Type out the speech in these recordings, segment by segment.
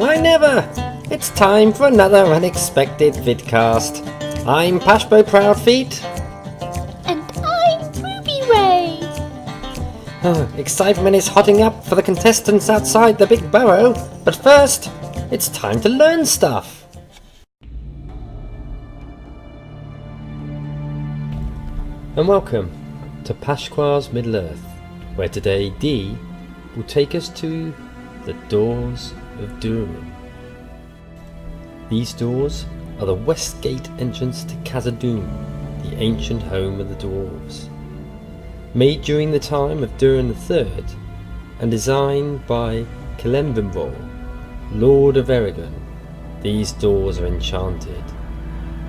Well, I never! It's time for another unexpected vidcast. I'm Pashbo Proudfeet. And I'm Rubyrae. Excitement is hotting up for the contestants outside the Big Burrow, but first, it's time to learn stuff. And welcome to Pashkoi's Middle-earth, where today Dee will take us to the Doors of Durin. These doors are the west gate entrance to Khazad-dûm, the ancient home of the dwarves. Made during the time of Durin III and designed by Celebrimbor, Lord of Eragon, these doors are enchanted.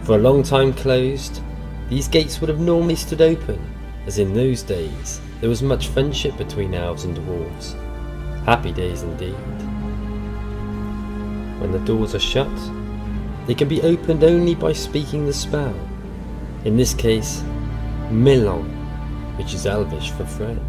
For a long time closed, these gates would have normally stood open, as in those days there was much friendship between elves and dwarves. Happy days indeed. When the doors are shut, they can be opened only by speaking the spell, in this case, Milon, which is Elvish for friend.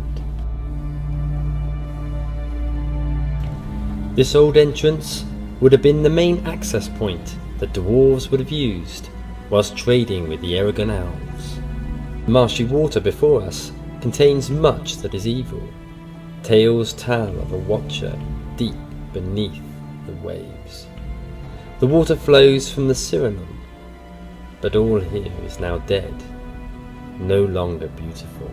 This old entrance would have been the main access point that dwarves would have used whilst trading with the Eragon elves. The marshy water before us contains much that is evil. Tales tell of a watcher deep beneath the waves. The water flows from the Cyrenon, but all here is now dead, no longer beautiful.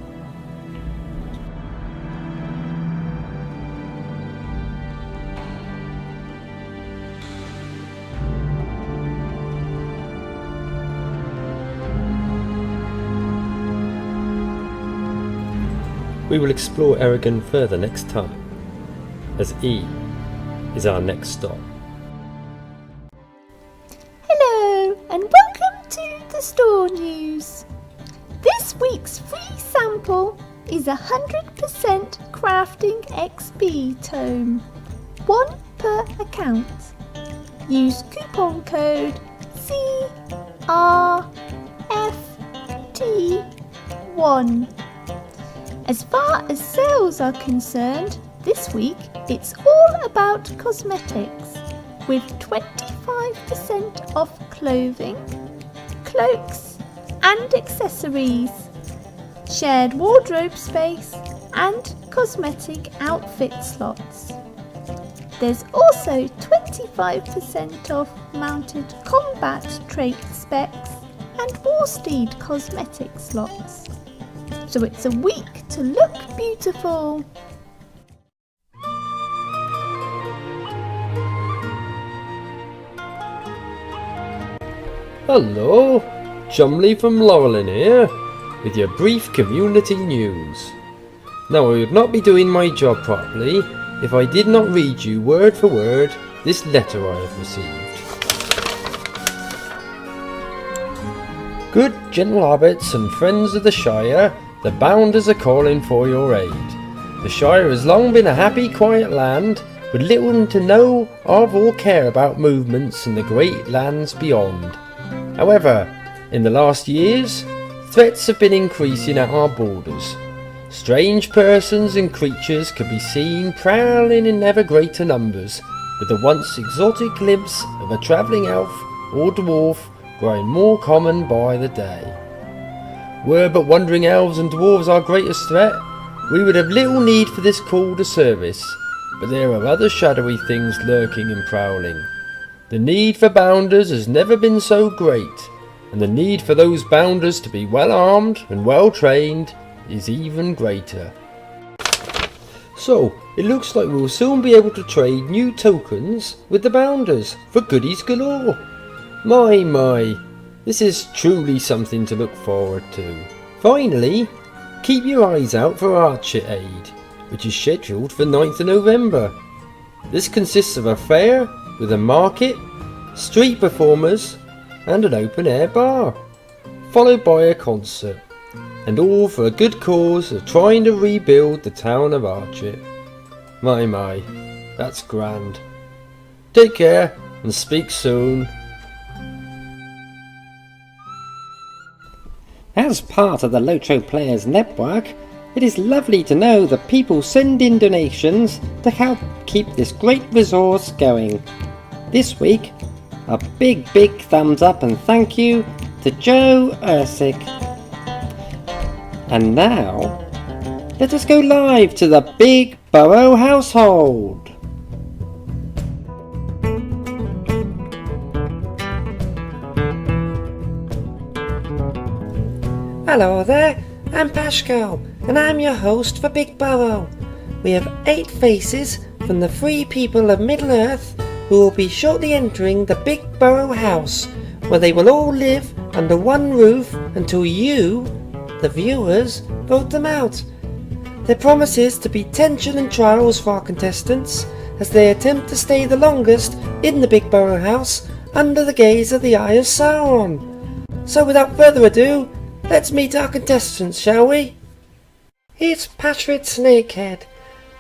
We will explore Eragon further next time, as E is our next stop. Hello and welcome to the store news. This week's free sample is 100% crafting XP tome, 1 per account. Use coupon code CRFT1. As far as sales are concerned, this week it's all about cosmetics, with 25% off clothing, cloaks and accessories, shared wardrobe space and cosmetic outfit slots. There's also 25% off mounted combat trait specs and warsteed cosmetic slots. So it's a week to look beautiful. Hello, Chumbly from Laurelin here, with your brief community news. Now, I would not be doing my job properly if I did not read you word for word this letter I have received. Good gentle hobbits and friends of the Shire, the Bounders are calling for your aid. The Shire has long been a happy, quiet land, with little to no of or care about movements in the great lands beyond. However, in the last years, threats have been increasing at our borders. Strange persons and creatures can be seen prowling in ever greater numbers, with the once exotic glimpse of a travelling elf or dwarf growing more common by the day. Were but wandering elves and dwarves our greatest threat, we would have little need for this call to service, but there are other shadowy things lurking and prowling. The need for bounders has never been so great, and the need for those bounders to be well armed and well trained is even greater. So, it looks like we'll soon be able to trade new tokens with the bounders for goodies galore. My, this is truly something to look forward to. Finally, keep your eyes out for Archet, which is scheduled for 9th of November. This consists of a fair with a market, street performers and an open air bar, followed by a concert, and all for a good cause of trying to rebuild the town of Archet. My, that's grand. Take care and speak soon. As part of the LOTRO Players Network, it is lovely to know that people send in donations to help keep this great resource going. This week, a big thumbs up and thank you to Joe Ersick. And now, let us go live to the Big Burrow household. Hello there, I'm Pashkoi, and I'm your host for Big Burrow. We have 8 faces from the free people of Middle-earth who will be shortly entering the Big Burrow house, where they will all live under one roof until you, the viewers, vote them out. There promises to be tension and trials for our contestants as they attempt to stay the longest in the Big Burrow house under the gaze of the Eye of Sauron. So without further ado, let's meet our contestants, shall we? Here's Pashford Snakehead.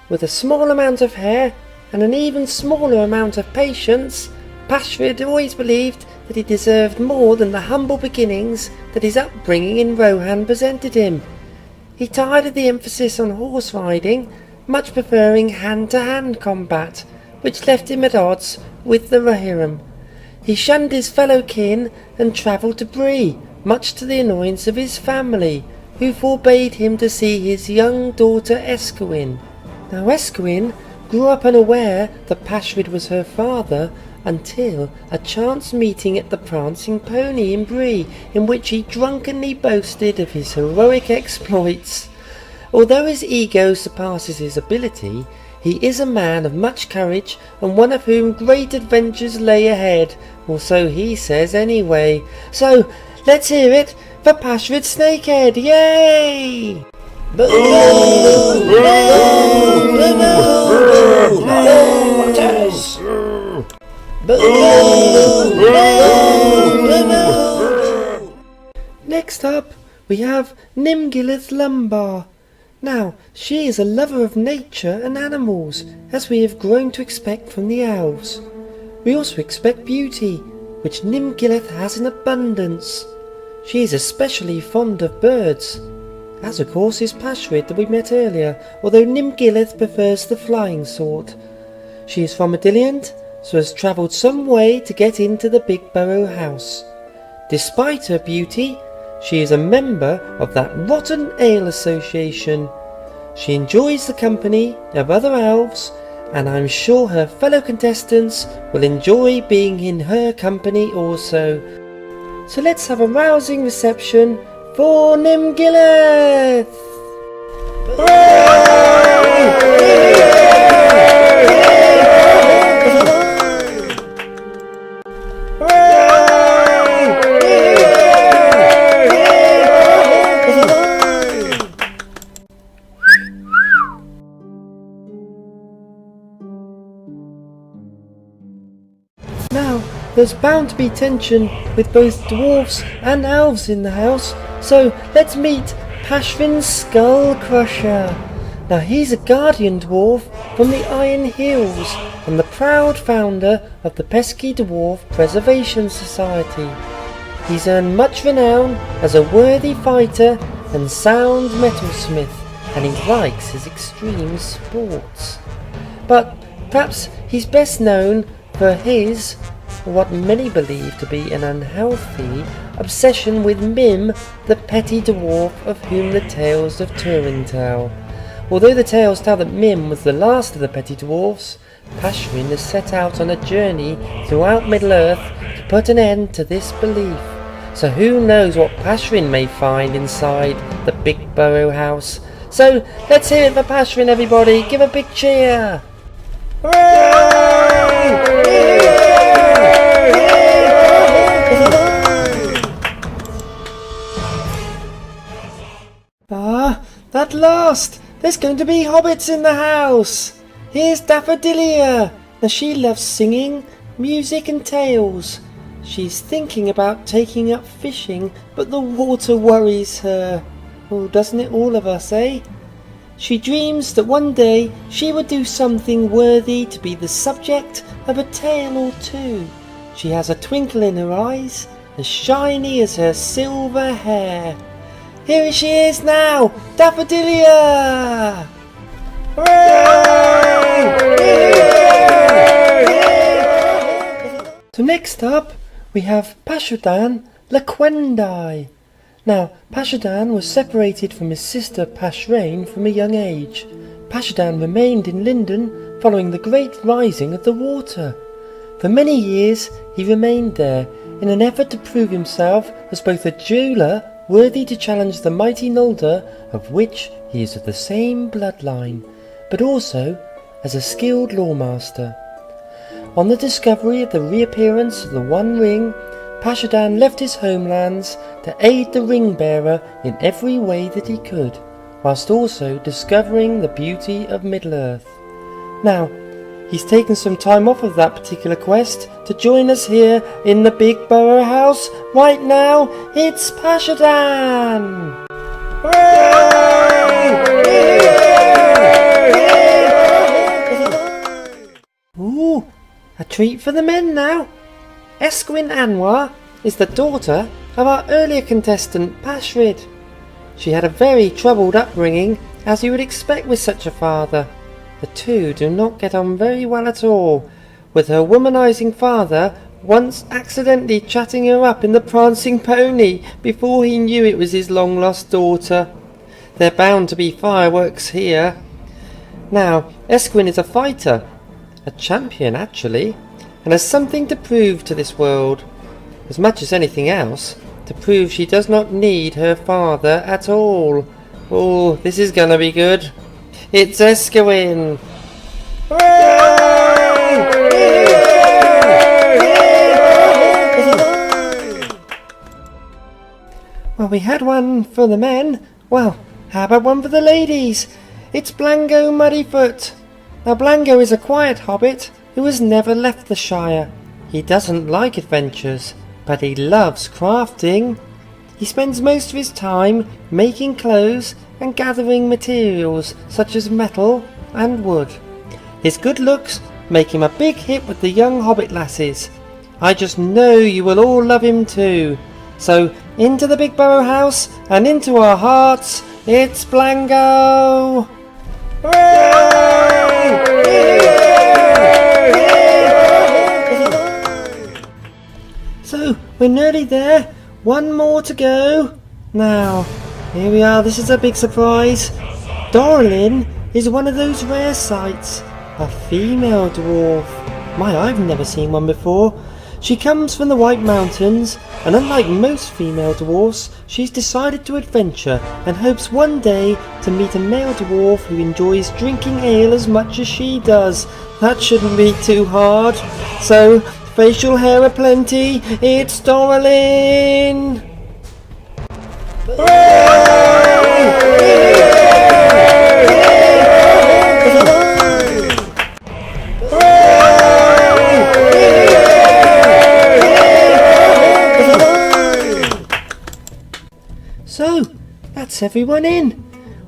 With a small amount of hair and an even smaller amount of patience, Pashford always believed that he deserved more than the humble beginnings that his upbringing in Rohan presented him. He tired of the emphasis on horse riding, much preferring hand-to-hand combat, which left him at odds with the Rohirrim. He shunned his fellow kin and travelled to Bree, much to the annoyance of his family, who forbade him to see his young daughter Eska. Now Eska grew up unaware that Pashford was her father until a chance meeting at the Prancing Pony in Bree, in which he drunkenly boasted of his heroic exploits. Although his ego surpasses his ability, he is a man of much courage and one of whom great adventures lay ahead, or so he says anyway. So let's hear it for Pashford Snakehead, yay! Next up, we have NIM Killeth Lumbar. Now, she is a lover of nature and animals, as we have grown to expect from the elves. We also expect beauty, which NIM Killeth has in abundance. She is especially fond of birds, as of course is Pashford that we met earlier, although NIM Killeth prefers the flying sort. She is from Adilliant, so has travelled some way to get into the Big Burrow house. Despite her beauty, she is a member of that rotten ale association. She enjoys the company of other elves, and I'm sure her fellow contestants will enjoy being in her company also. So let's have a rousing reception for NIM Killeth! Now, there's bound to be tension with both dwarfs and elves in the house, so let's meet Hashman Skullcrusher. Now he's a guardian dwarf from the Iron Hills and the proud founder of the Pesky Dwarf Preservation Society. He's earned much renown as a worthy fighter and sound metalsmith, and he likes his extreme sports. But perhaps he's best known for his, what many believe to be an unhealthy, obsession with Mim, the petty dwarf of whom the tales of Durin tell. Although the tales tell that Mim was the last of the petty dwarfs, Pashmin has set out on a journey throughout Middle-earth to put an end to this belief. So who knows what Pashmin may find inside the Big Burrow house. So let's hear it for Pashmin, everybody. Give a big cheer. At last! There's going to be hobbits in the house! Here's Daffodil! Now she loves singing, music and tales. She's thinking about taking up fishing, but the water worries her. Oh, doesn't it all of us, eh? She dreams that one day she would do something worthy to be the subject of a tale or two. She has a twinkle in her eyes, as shiny as her silver hair. Here she is now, Daffodil! So next up, we have Pashadan Laquendi. Now, Pashadan was separated from his sister Pashrain from a young age. Pashadan remained in Linden following the great rising of the water. For many years he remained there in an effort to prove himself as both a jeweller worthy to challenge the mighty Nolder, of which he is of the same bloodline, but also as a skilled lawmaster. On the discovery of the reappearance of the One Ring, Pashadan left his homelands to aid the ring bearer in every way that he could, whilst also discovering the beauty of Middle-earth. Now, he's taken some time off of that particular quest to join us here in the Big Burrow house. Right now, it's Pashadan! Ooh, a treat for the men now. Esquin Anwar is the daughter of our earlier contestant Pashrid. She had a very troubled upbringing, as you would expect with such a father. The two do not get on very well at all, with her womanizing father once accidentally chatting her up in the prancing pony before he knew it was his long-lost daughter. There are bound to be fireworks here. Now, Esquin is a fighter, a champion actually, and has something to prove to this world, as much as anything else, to prove she does not need her father at all. Oh, this is gonna be good. It's Esquin! Well, we had one for the men. Well, how about one for the ladies? It's Blango Muddyfoot. Now, Blango is a quiet hobbit who has never left the Shire. He doesn't like adventures, but he loves crafting. He spends most of his time making clothes and gathering materials such as metal and wood. His good looks make him a big hit with the young hobbit lasses. I just know you will all love him too. So into the Big Burrow house and into our hearts, it's Blango! So, we're nearly there. One more to go. Now, here we are. This is a big surprise. Laurelin is one of those rare sights. A female dwarf. My, I've never seen one before. She comes from the White Mountains, and unlike most female dwarfs, she's decided to adventure and hopes one day to meet a male dwarf who enjoys drinking ale as much as she does. That shouldn't be too hard. So, facial hair aplenty, it's Laurelin! So, that's everyone in.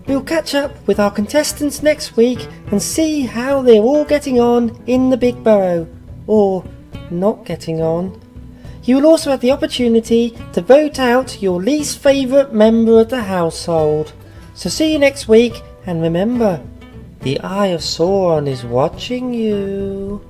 We'll catch up with our contestants next week and see how they're all getting on in the Big Burrow. Or not getting on. You will also have the opportunity to vote out your least favourite member of the household. So see you next week, and remember, the Eye of Sauron is watching you.